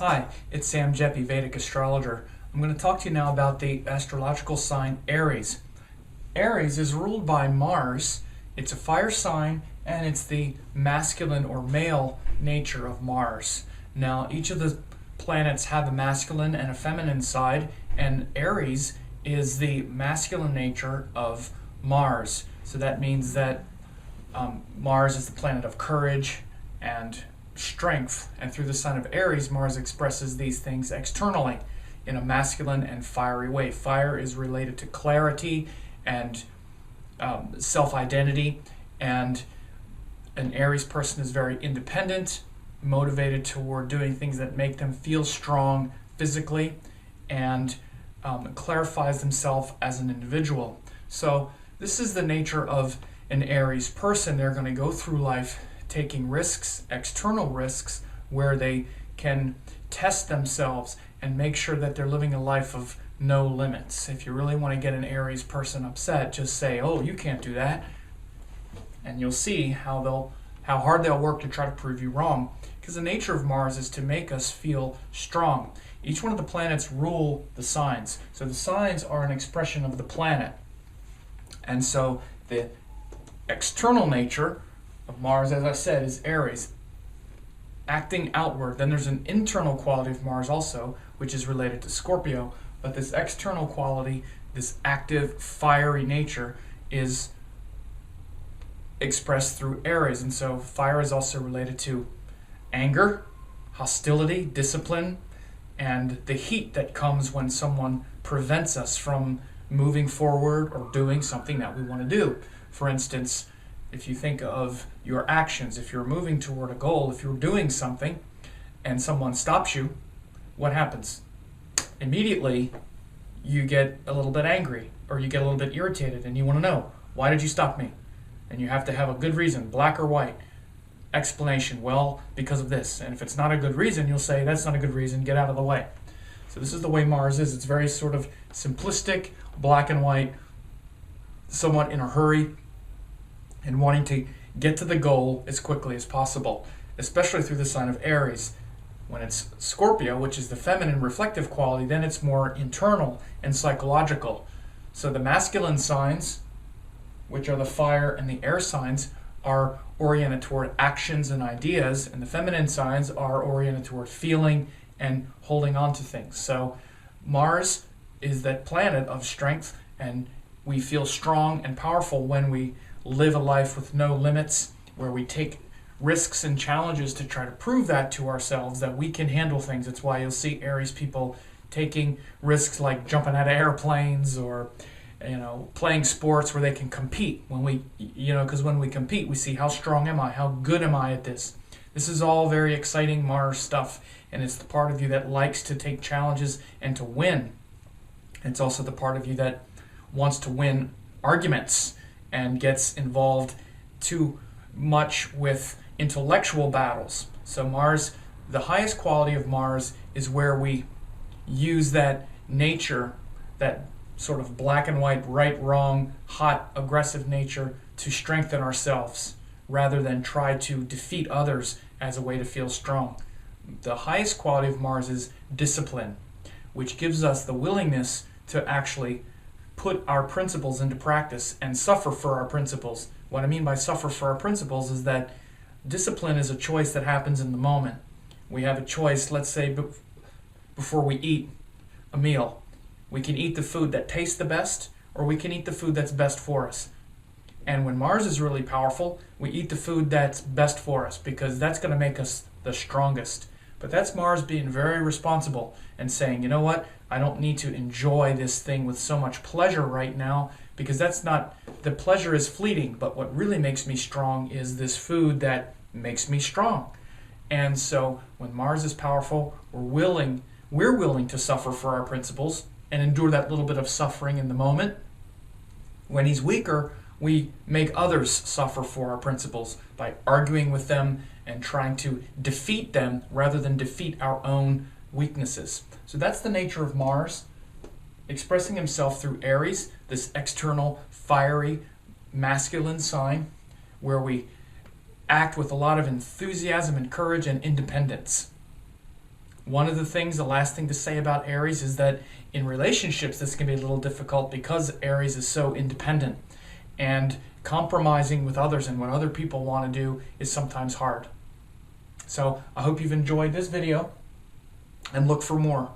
Hi, it's Sam Geppi, Vedic Astrologer. I'm going to talk to you now about the astrological sign Aries. Aries is ruled by Mars. It's a fire sign, and it's the masculine or male nature of Mars. Now, each of the planets have a masculine and a feminine side, and Aries is the masculine nature of Mars. So that means that Mars is the planet of courage and strength, and through the sign of Aries, Mars expresses these things externally in a masculine and fiery way. Fire is related to clarity and self-identity, and an Aries person is very independent, motivated toward doing things that make them feel strong physically, and clarifies themselves as an individual. So this is the nature of an Aries person. They're going to go through life taking risks, external risks, where they can test themselves and make sure that they're living a life of no limits. If you really want to get an Aries person upset, just say, "Oh, you can't do that," and you'll see how hard they'll work to try to prove you wrong. Because the nature of Mars is to make us feel strong. Each one of the planets rule the signs, so the signs are an expression of the planet, and so the external nature of Mars, as I said, is Aries, acting outward. Then there's an internal quality of Mars also, which is related to Scorpio, but this external quality, this active, fiery nature, is expressed through Aries. And so fire is also related to anger, hostility, discipline, and the heat that comes when someone prevents us from moving forward or doing something that we want to do. For instance, if you think of your actions, if you're moving toward a goal, if you're doing something and someone stops you, what happens? Immediately, you get a little bit angry or you get a little bit irritated and you want to know, why did you stop me? And you have to have a good reason, black or white. Explanation, well, because of this. And if it's not a good reason, you'll say, that's not a good reason, get out of the way. So this is the way Mars is. It's very sort of simplistic, black and white, somewhat in a hurry, and wanting to get to the goal as quickly as possible, especially through the sign of Aries. When it's Scorpio, which is the feminine reflective quality, then it's more internal and psychological. So the masculine signs, which are the fire and the air signs, are oriented toward actions and ideas, and the feminine signs are oriented toward feeling and holding on to things. So Mars is that planet of strength, and we feel strong and powerful when we live a life with no limits, where we take risks and challenges to try to prove that to ourselves that we can handle things. It's why you'll see Aries people taking risks like jumping out of airplanes or playing sports where they can compete. Because when we compete, we see how strong am I, how good am I at this. This is all very exciting Mars stuff, and it's the part of you that likes to take challenges and to win. It's also the part of you that wants to win arguments and gets involved too much with intellectual battles. So Mars, the highest quality of Mars is where we use that nature, that sort of black and white, right, wrong, hot, aggressive nature to strengthen ourselves rather than try to defeat others as a way to feel strong. The highest quality of Mars is discipline, which gives us the willingness to actually put our principles into practice and suffer for our principles. What I mean by suffer for our principles is that discipline is a choice that happens in the moment. We have a choice, let's say, before we eat a meal. We can eat the food that tastes the best, or we can eat the food that's best for us. And when Mars is really powerful, we eat the food that's best for us, because that's going to make us the strongest. But that's Mars being very responsible and saying, you know what, I don't need to enjoy this thing with so much pleasure right now, because the pleasure is fleeting, but what really makes me strong is this food that makes me strong. And so when Mars is powerful, we're willing to suffer for our principles and endure that little bit of suffering in the moment. When he's weaker, we make others suffer for our principles by arguing with them and trying to defeat them rather than defeat our own weaknesses. So that's the nature of Mars, expressing himself through Aries, this external, fiery, masculine sign, where we act with a lot of enthusiasm and courage and independence. One of the things, the last thing to say about Aries is that in relationships this can be a little difficult because Aries is so independent, and compromising with others and what other people want to do is sometimes hard. So I hope you've enjoyed this video and look for more.